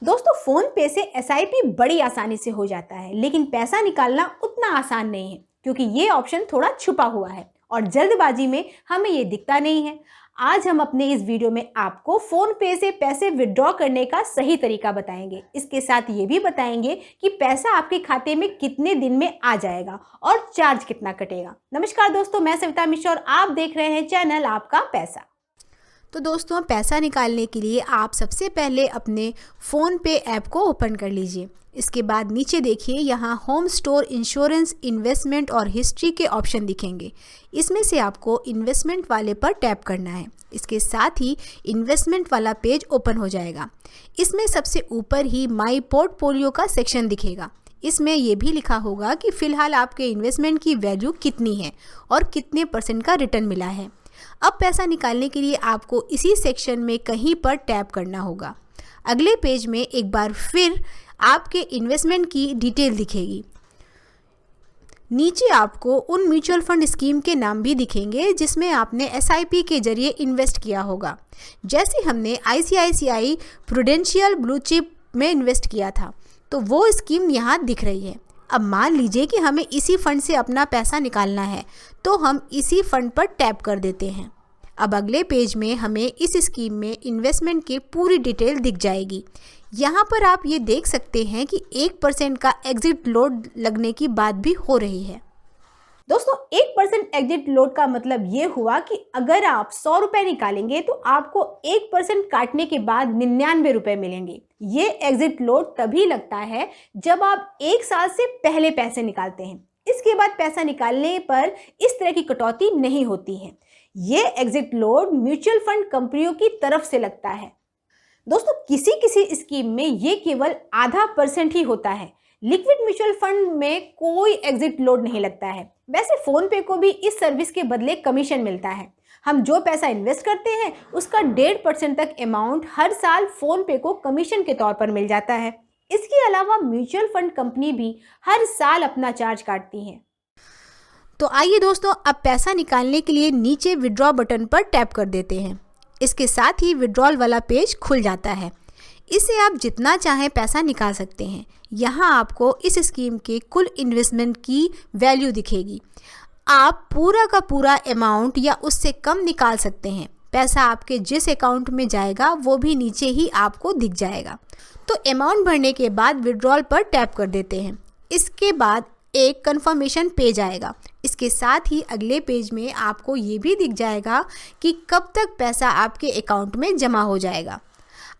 दोस्तों फोन पे से एसआईपी बड़ी आसानी से हो जाता है, लेकिन पैसा निकालना उतना आसान नहीं है क्योंकि ये ऑप्शन थोड़ा छुपा हुआ है और जल्दबाजी में हमें ये दिखता नहीं है। आज हम अपने इस वीडियो में आपको फोन पे से पैसे विड्रॉ करने का सही तरीका बताएंगे। इसके साथ ये भी बताएंगे कि पैसा आपके खाते में कितने दिन में आ जाएगा और चार्ज कितना कटेगा। नमस्कार दोस्तों, मैं सविता मिश्रा और आप देख रहे हैं चैनल आपका पैसा। तो दोस्तों, पैसा निकालने के लिए आप सबसे पहले अपने फ़ोन पे ऐप को ओपन कर लीजिए। इसके बाद नीचे देखिए, यहाँ होम स्टोर, इंश्योरेंस, इन्वेस्टमेंट और हिस्ट्री के ऑप्शन दिखेंगे। इसमें से आपको इन्वेस्टमेंट वाले पर टैप करना है। इसके साथ ही इन्वेस्टमेंट वाला पेज ओपन हो जाएगा। इसमें सबसे ऊपर ही माई पोर्टफोलियो का सेक्शन दिखेगा। इसमें यह भी लिखा होगा कि फ़िलहाल आपके इन्वेस्टमेंट की वैल्यू कितनी है और कितने % का रिटर्न मिला है। अब पैसा निकालने के लिए आपको इसी सेक्शन में कहीं पर टैप करना होगा। अगले पेज में एक बार फिर आपके इन्वेस्टमेंट की डिटेल दिखेगी। नीचे आपको उन म्यूचुअल फंड स्कीम के नाम भी दिखेंगे जिसमें आपने एसआईपी के जरिए इन्वेस्ट किया होगा। जैसे हमने आईसीआईसीआई प्रूडेंशियल ब्लू चिप में इन्वेस्ट किया था, तो वो स्कीम यहाँ दिख रही है। अब मान लीजिए कि हमें इसी फंड से अपना पैसा निकालना है, तो हम इसी फंड पर टैप कर देते हैं। अब अगले पेज में हमें इस स्कीम में इन्वेस्टमेंट की पूरी डिटेल दिख जाएगी। यहाँ पर आप ये देख सकते हैं कि 1% का एग्जिट लोड लगने की बात भी हो रही है। दोस्तों 1% एग्जिट लोड का मतलब ये हुआ कि अगर आप 100 रुपए निकालेंगे तो आपको 1% काटने के बाद 99 रुपए मिलेंगे। ये एग्जिट लोड तभी लगता है जब आप 1 साल से पहले पैसे निकालते हैं। इसके बाद पैसा निकालने पर इस तरह की कटौती नहीं होती है। ये एग्जिट लोड म्यूचुअल फंड कंपनियों की तरफ से लगता है। दोस्तों किसी किसी स्कीम में ये केवल आधा % ही होता है। लिक्विड म्यूचुअल फंड में कोई एग्जिट लोड नहीं लगता है। वैसे फोन पे को भी इस सर्विस के बदले कमीशन मिलता है। हम जो पैसा इन्वेस्ट करते हैं उसका 1.5% तक अमाउंट हर साल फोन पे को कमीशन के तौर पर मिल जाता है। इसके अलावा म्यूचुअल फंड कंपनी भी हर साल अपना चार्ज काटती है। तो आइए दोस्तों, अब पैसा निकालने के लिए नीचे विड्रॉ बटन पर टैप कर देते हैं। इसके साथ ही विड्रॉल वाला पेज खुल जाता है। इससे आप जितना चाहें पैसा निकाल सकते हैं। यहाँ आपको इस स्कीम के कुल इन्वेस्टमेंट की वैल्यू दिखेगी। आप पूरा का पूरा अमाउंट या उससे कम निकाल सकते हैं। पैसा आपके जिस अकाउंट में जाएगा वो भी नीचे ही आपको दिख जाएगा। तो अमाउंट भरने के बाद विड्रॉल पर टैप कर देते हैं। इसके बाद एक कंफर्मेशन पेज आएगा। इसके साथ ही अगले पेज में आपको ये भी दिख जाएगा कि कब तक पैसा आपके अकाउंट में जमा हो जाएगा।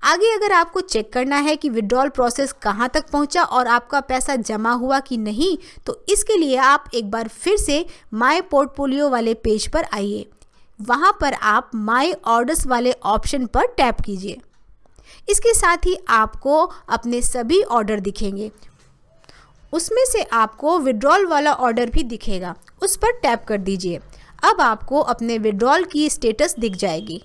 आगे अगर आपको चेक करना है कि विड्रॉल प्रोसेस कहाँ तक पहुँचा और आपका पैसा जमा हुआ कि नहीं, तो इसके लिए आप एक बार फिर से माय पोर्टफोलियो वाले पेज पर आइए। वहाँ पर आप माय ऑर्डर्स वाले ऑप्शन पर टैप कीजिए। इसके साथ ही आपको अपने सभी ऑर्डर दिखेंगे। उसमें से आपको विड्रॉल वाला ऑर्डर भी दिखेगा, उस पर टैप कर दीजिए। अब आपको अपने विड्रॉल की स्टेटस दिख जाएगी।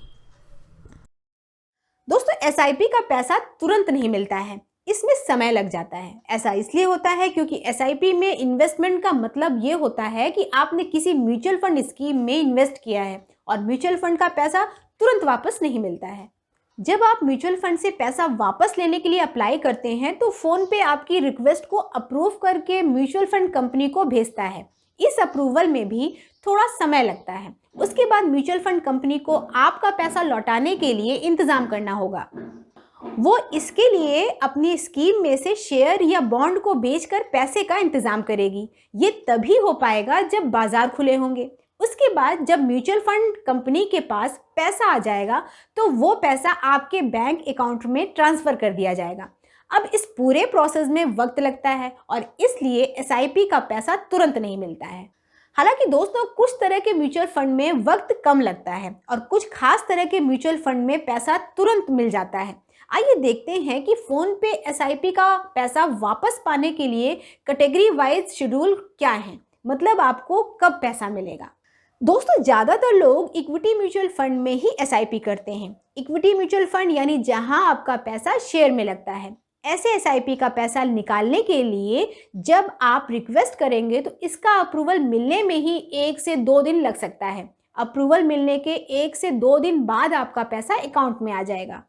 दोस्तों एसआईपी का पैसा तुरंत नहीं मिलता है, इसमें समय लग जाता है। ऐसा इसलिए होता है क्योंकि एसआईपी में इन्वेस्टमेंट का मतलब ये होता है कि आपने किसी म्यूचुअल फंड स्कीम में इन्वेस्ट किया है और म्यूचुअल फंड का पैसा तुरंत वापस नहीं मिलता है। जब आप म्यूचुअल फंड से पैसा वापस लेने के लिए अप्लाई करते हैं तो फोन पे आपकी रिक्वेस्ट को अप्रूव करके म्यूचुअल फंड कंपनी को भेजता है। इस अप्रूवल में भी थोड़ा समय लगता है। उसके बाद म्यूचुअल फंड कंपनी को आपका पैसा लौटाने के लिए इंतजाम करना होगा। वो इसके लिए अपनी स्कीम में से शेयर या बॉन्ड को बेचकर पैसे का इंतजाम करेगी। ये तभी हो पाएगा जब बाजार खुले होंगे। उसके बाद जब म्यूचुअल फंड कंपनी के पास पैसा आ जाएगा तो वो पैसा आपके बैंक अकाउंट में ट्रांसफ़र कर दिया जाएगा। अब इस पूरे प्रोसेस में वक्त लगता है और इसलिए एसआईपी का पैसा तुरंत नहीं मिलता है। हालांकि दोस्तों कुछ तरह के म्यूचुअल फंड में वक्त कम लगता है और कुछ खास तरह के म्यूचुअल फंड में पैसा तुरंत मिल जाता है। आइए देखते हैं कि फ़ोन पे एसआईपी का पैसा वापस पाने के लिए कैटेगरी वाइज शेड्यूल क्या है, मतलब आपको कब पैसा मिलेगा। दोस्तों ज़्यादातर लोग इक्विटी म्यूचुअल फंड में ही एसआईपी करते हैं। इक्विटी म्यूचुअल फंड यानी जहां आपका पैसा शेयर में लगता है। ऐसे एसआईपी का पैसा निकालने के लिए जब आप रिक्वेस्ट करेंगे तो इसका अप्रूवल मिलने में ही 1 से 2 दिन लग सकता है। अप्रूवल मिलने के 1 से 2 दिन बाद आपका पैसा अकाउंट में आ जाएगा।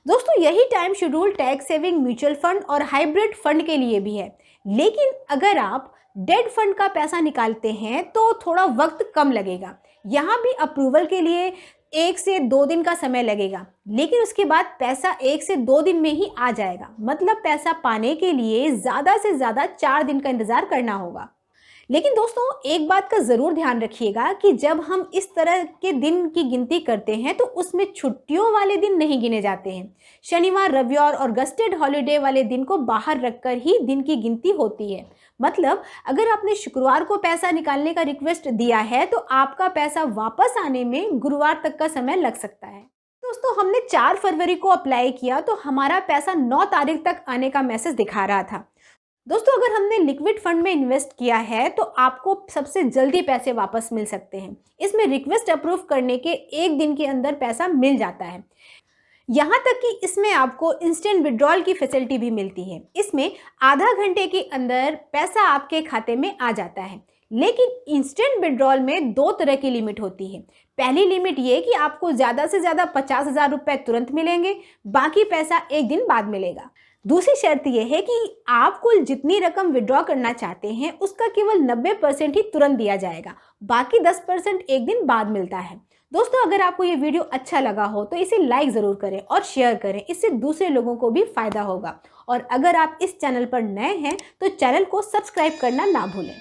दोस्तों यही time schedule tax saving mutual fund और हाइब्रिड फंड के लिए भी है, लेकिन अगर आप डेट फंड का पैसा निकालते हैं तो थोड़ा वक्त कम लगेगा। यहाँ भी अप्रूवल के लिए 1 से 2 दिन का समय लगेगा, लेकिन उसके बाद पैसा 1 से 2 दिन में ही आ जाएगा। मतलब पैसा पाने के लिए ज़्यादा से ज़्यादा 4 दिन का इंतज़ार करना होगा। लेकिन दोस्तों एक बात का ज़रूर ध्यान रखिएगा कि जब हम इस तरह के दिन की गिनती करते हैं तो उसमें छुट्टियों वाले दिन नहीं गिने जाते हैं। शनिवार, रविवार और गस्टेड हॉलिडे वाले दिन को बाहर रखकर ही दिन की गिनती होती है। मतलब अगर आपने शुक्रवार को पैसा निकालने का रिक्वेस्ट दिया है तो आपका पैसा वापस आने में गुरुवार तक का समय लग सकता है। दोस्तों हमने 4 फरवरी को अप्लाई किया तो हमारा पैसा 9 तारीख तक आने का मैसेज दिखा रहा था। दोस्तों अगर हमने लिक्विड फंड में इन्वेस्ट किया है तो आपको सबसे जल्दी पैसे वापस मिल सकते हैं। इसमें रिक्वेस्ट अप्रूव करने के 1 दिन के अंदर पैसा मिल जाता है। यहाँ तक कि इसमें आपको इंस्टेंट विड्रॉल की फैसिलिटी भी मिलती है। इसमें आधा घंटे के अंदर पैसा आपके खाते में आ जाता है। लेकिन इंस्टेंट विड्रॉल में 2 तरह की लिमिट होती है। पहली लिमिट ये कि आपको ज़्यादा से ज़्यादा 50,000 रुपये तुरंत मिलेंगे, बाकी पैसा 1 दिन बाद मिलेगा। दूसरी शर्त यह है कि आप कुल जितनी रकम विड्रॉ करना चाहते हैं उसका केवल 90% ही तुरंत दिया जाएगा, बाकी 10% 1 दिन बाद मिलता है। दोस्तों अगर आपको ये वीडियो अच्छा लगा हो तो इसे लाइक ज़रूर करें और शेयर करें, इससे दूसरे लोगों को भी फ़ायदा होगा। और अगर आप इस चैनल पर नए हैं तो चैनल को सब्सक्राइब करना ना भूलें।